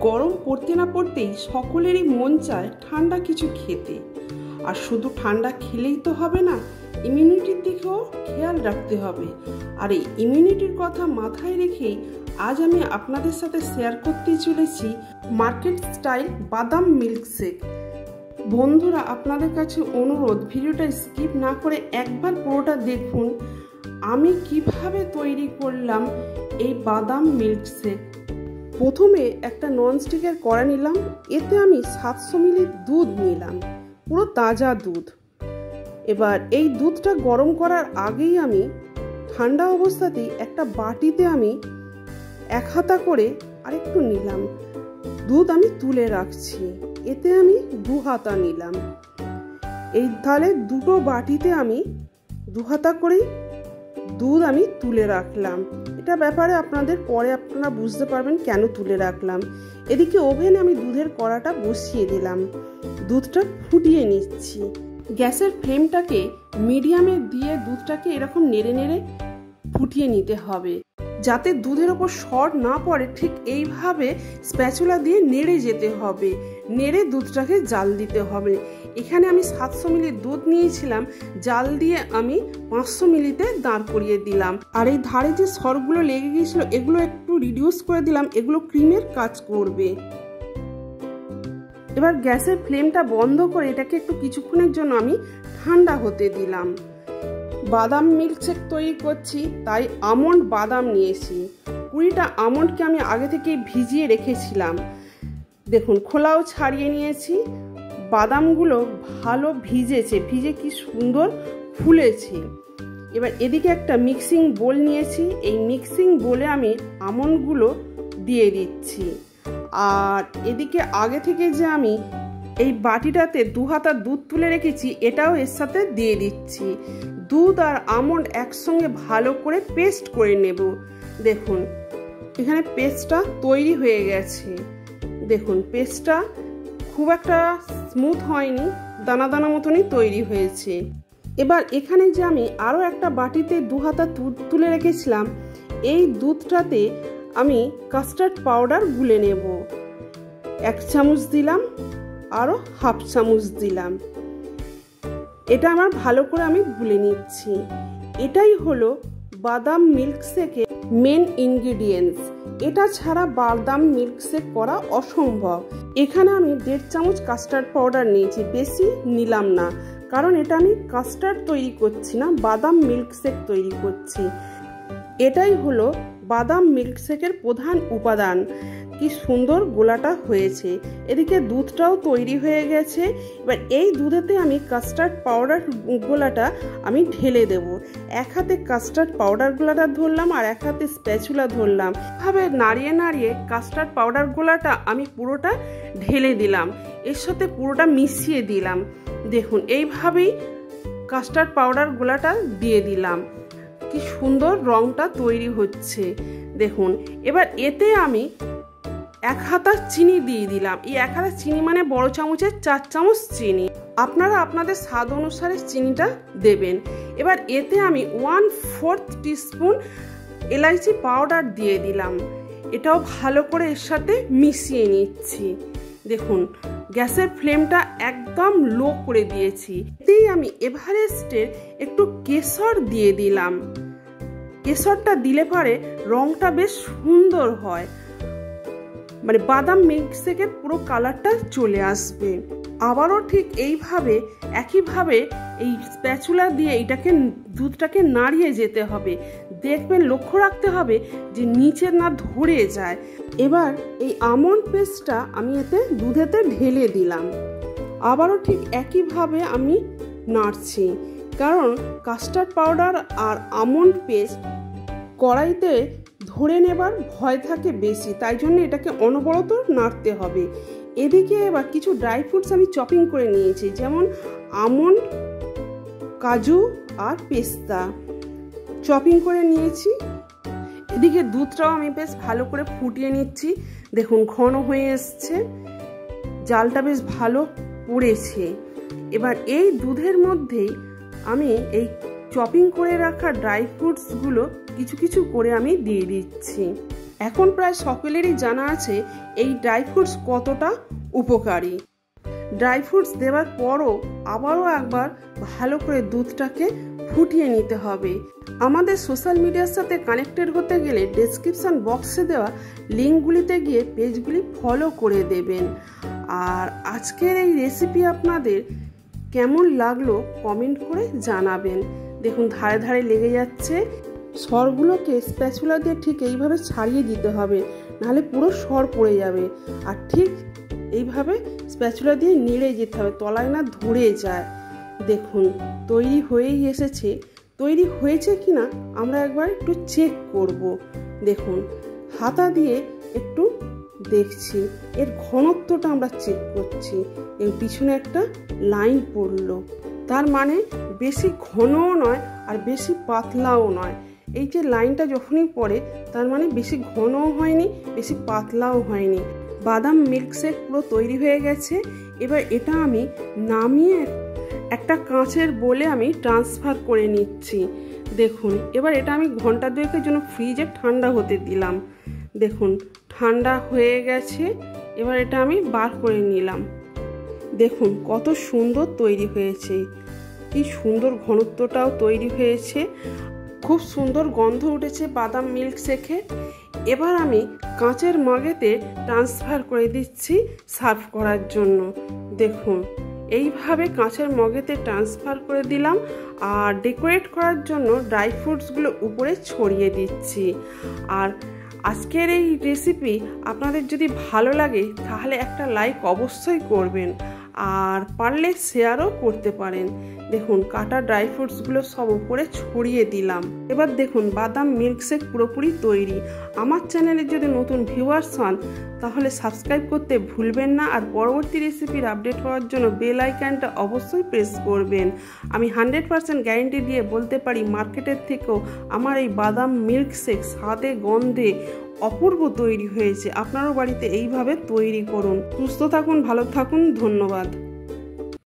গরম পড়তে না পড়তেই সকলেরই মন চায় ঠান্ডা কিছু খেতে। আর শুধু ঠান্ডা খেলেই তো হবে না, ইমিউনিটির দিকেও খেয়াল রাখতে হবে। আর এই ইমিউনিটির কথা মাথায় রেখেই আজ আমি আপনাদের সাথে শেয়ার করতে চলেছি মার্কেট স্টাইল বাদাম মিল্কশেক। বন্ধুরা, আপনাদের কাছে অনুরোধ, ভিডিওটা স্কিপ না করে একবার পুরোটা দেখুন আমি কিভাবে তৈরি করলাম এই বাদাম মিল্কশেক। প্রথমে একটা ননস্টিকের কড়া নিলাম, এতে আমি 700 মিলি দুধ নিলাম, পুরো তাজা দুধ। এবার এই দুধটা গরম করার আগেই আমি ঠান্ডা অবস্থাতেই একটা বাটিতে আমি 1 হাতা করে আরেকটু নিলাম, দুধ আমি তুলে রাখছি। এতে আমি 2 হাতা নিলাম। এই তাহলে দুটো বাটিতে আমি 2 হাতা করেই দুধ আমি তুলে রাখলাম। এটা ব্যাপারে আপনাদের পরে আপনারা বুঝতে পারবেন কেন তুলে রাখলাম। এদিকে ওভেনে আমি দুধের কড়াটা বসিয়ে দিলাম, দুধটা ফুটিয়ে নিচ্ছি। গ্যাসের ফ্লেমটাকে মিডিয়ামে দিয়ে দুধটাকে এরকম নেড়ে নেড়ে ফুটিয়ে নিতে হবে, যাতে দুধের ওপর সর না পড়ে। ঠিক এইভাবে স্প্যাচুলা দিয়ে নেড়ে যেতে হবে, নেড়ে দুধটাকে জাল দিতে হবে। এখানে আমি 700 মিলি দুধ নিয়েছিলাম, জাল দিয়ে আমি 500 মিলিতে দাঁড় করিয়ে দিলাম। আর এই ধারে যে সরগুলো লেগে গিয়েছিল এগুলো একটু রিডিউস করে দিলাম, এগুলো ক্রিমের কাজ করবে। এবার গ্যাসের ফ্লেমটা বন্ধ করে এটাকে একটু কিছুক্ষণের জন্য আমি ঠান্ডা হতে দিলাম। বাদাম মিল্কশেক তৈরি করছি, তাই আমন্ড বাদাম নিয়েছি। 20টা আমন্ডকে আমি আগে থেকে ভিজিয়ে রেখেছিলাম। দেখুন, খোলাও ছাড়িয়ে নিয়েছি। বাদামগুলো ভালো ভিজেছে, ভিজে কি সুন্দর ফুলেছে। এবার এদিকে একটা মিক্সিং বোল নিয়েছি, এই মিক্সিং বোলে আমি আমন্ডগুলো দিয়ে দিচ্ছি। আর এদিকে আগে থেকে যে আমি এই বাটিটাতে 2 হাতা দুধ তুলে রেখেছি এটাও এর সাথে দিয়ে দিচ্ছি। দুধ আর আমন্ড একসঙ্গে ভালো করে পেস্ট করে নেব। দেখুন, এখানে পেস্টটা তৈরি হয়ে গেছে। দেখুন, পেস্টটা খুব একটা স্মুথ হয়নি, দানা দানা মতনই তৈরি হয়েছে। এবার এখানে যে আমি আরও একটা বাটিতে 2 হাতা দুধ তুলে রেখেছিলাম, এই দুধটাতে আমি কাস্টার্ড পাউডার গুলে নেব। 1 চামচ দিলাম, আরও 1/2 চামচ দিলাম। এটা আমার ভালো করে আমি গুলে নিচ্ছি। এটাই হলো বাদাম মিল্কশেকের মেন ইনগ্রিডিয়েন্টস। এটা ছাড়া বাদাম মিল্কশেক করা অসম্ভব। এখানে আমি 1.5 চামচ কাস্টার্ড পাউডার নিয়েছি, বেশি নিলাম না, কারণ এটা আমি কাস্টার্ড তৈরি করছি না, বাদাম মিল্কশেক তৈরি করছি। এটাই হলো বাদাম মিল্কশেকের প্রধান উপাদান। কি সুন্দর গোলাটা হয়েছে। এদিকে দুধটাও তৈরি হয়ে গেছে। এবার এই দুধেতে আমি কাস্টার্ড পাউডার গোলাটা আমি ঢেলে দেব। 1 হাতে কাস্টার্ড পাউডার গোলাটা ধরলাম আর 1 হাতে স্প্যাচুলা ধরলাম। এভাবে নাড়িয়ে নাড়িয়ে কাস্টার্ড পাউডার গোলাটা আমি পুরোটা ঢেলে দিলাম, এর সাথে পুরোটা মিশিয়ে দিলাম। দেখুন, এইভাবেই কাস্টার্ড পাউডার গোলাটা দিয়ে দিলাম। কি সুন্দর রংটা তৈরি হচ্ছে দেখুন। এবার এতে আমি 1 হাতা চিনি দিয়ে দিলাম। এই 1 হাতা চিনি মানে বড় চামচের 4 চামচ চিনি। আপনারা আপনাদের স্বাদ অনুসারে চিনিটা দেবেন। এবার এতে আমি 1/4 টিস্পুন এলাইচি পাউডার দিয়ে দিলাম। এটাও ভালো করে এর সাথে মিশিয়ে নিচ্ছি। দেখুন, গ্যাসের ফ্লেমটা একদম লো করে দিয়েছি। এতেই আমি এভারেস্টের একটু কেশর দিয়ে দিলাম। কেশরটা দিলে পরে রংটা বেশ সুন্দর হয়, মানে বাদাম মিল্কশেকের পুরো কালারটা চলে আসবে। আবারও ঠিক এইভাবে একইভাবে এই স্প্যাচুলা দিয়ে এইটাকে দুধটাকে নাড়িয়ে যেতে হবে। দেখবেন, লক্ষ্য রাখতে হবে যে নিচে না ধরে যায়। এবার এই আমন্ড পেস্টটা আমি এতে দুধেতে ঢেলে দিলাম। আবারও ঠিক একইভাবে আমি নাড়ছি, কারণ কাস্টার্ড পাউডার আর আমন্ড পেস্ট কড়াইতে ধরে নেবার ভয় থাকে বেশি, তাই জন্য এটাকে অনবরত নাড়তে হবে। এদিকে এবার কিছু ড্রাই ফ্রুটস আমি চপিং করে নিয়েছি, যেমন আমন্ড, কাজু আর পেস্তা চপিং করে নিয়েছি। এদিকে দুধটাও আমি বেশ ভালো করে ফুটিয়ে নিচ্ছি। দেখুন, ঘন হয়ে এসছে, জালটা বেশ ভালো পড়েছে। এবার এই দুধের মধ্যেই আমি এই চপিং করে রাখা ড্রাই ফ্রুটসগুলো কিছু কিছু করে আমি দিয়ে দিচ্ছি। এখন প্রায় সকলেরই জানা আছে এই ড্রাই ফ্রুটস কতটা উপকারী। ড্রাই ফ্রুটস দেওয়ার পরও আবারও একবার ভালো করে দুধটাকে ফুটিয়ে নিতে হবে। আমাদের সোশ্যাল মিডিয়ার সাথে কানেক্টেড হতে গেলে ডেসক্রিপশন বক্সে দেওয়া লিঙ্কগুলিতে গিয়ে পেজগুলি ফলো করে দেবেন। আর আজকের এই রেসিপি আপনাদের কেমন লাগলো কমেন্ট করে জানাবেন। দেখুন ধারে ধারে লেগে যাচ্ছে। সরগুলোকে স্প্যাচুলা দিয়ে ঠিক এইভাবে ছাড়িয়ে দিতে হবে, নাহলে পুরো সর পড়ে যাবে। আর ঠিক এইভাবে স্প্যাচুলা দিয়ে নেড়ে যেতে হবে, তলায় না ধরে যায়। দেখুন তৈরি হয়েই এসেছে। তৈরি হয়েছে কিনা আমরা একবার একটু চেক করব। দেখুন হাতা দিয়ে একটু দেখছি, এর ঘনত্বটা আমরা চেক করছি। এর পিছনে একটা লাইন পড়লো, তার মানে বেশি ঘনও নয় আর বেশি পাতলাও নয়। এই যে লাইনটা যখনই পড়ে তার মানে বেশি ঘনও হয়নি, বেশি পাতলাও হয়নি। বাদাম মিল্কশেক পুরো তৈরি হয়ে গেছে। এবার এটা আমি নামিয়ে একটা কাঁচের বোলে আমি ট্রান্সফার করে নিচ্ছি। দেখুন এবার এটা আমি ঘন্টা দুয়েকের জন্য ফ্রিজে ঠান্ডা হতে দিলাম। দেখুন ঠান্ডা হয়ে গেছে। এবার এটা আমি বার করে নিলাম। দেখুন কত সুন্দর তৈরি হয়েছে, কি সুন্দর ঘনত্বটাও তৈরি হয়েছে, খুব সুন্দর গন্ধ উঠেছে বাদাম মিল্কশেকে। এবার আমি কাঁচের মগেতে ট্রান্সফার করে দিচ্ছি সার্ভ করার জন্য। দেখুন এইভাবে কাঁচের মগেতে ট্রান্সফার করে দিলাম আর ডেকোরেট করার জন্য ড্রাই ফ্রুটসগুলো উপরে ছড়িয়ে দিচ্ছি। আর আজকের এই রেসিপি আপনাদের যদি ভালো লাগে তাহলে একটা লাইক অবশ্যই করবেন, আর পারলে শেয়ারও করতে পারেন। দেখুন কাটা ড্রাই ফ্রুটসগুলো সব উপরে ছড়িয়ে দিলাম। এবার দেখুন বাদাম মিল্কশেক পুরোপুরি তৈরি। আমার চ্যানেলে যদি নতুন ভিউয়ার্স হন তাহলে সাবস্ক্রাইব করতে ভুলবেন না, আর পরবর্তী রেসিপির আপডেট হওয়ার জন্য বেল আইকনটা অবশ্যই প্রেস করবেন। আমি 100% গ্যারেন্টি দিয়ে বলতে পারি মার্কেটের থেকেও আমার এই বাদাম মিল্কশেক স্বাদে গন্ধে অপূর্ব তৈরি হয়েছে। আপনারও বাড়িতে এইভাবে তৈরি করুন। সুস্থ থাকুন, ভালো থাকুন, ধন্যবাদ।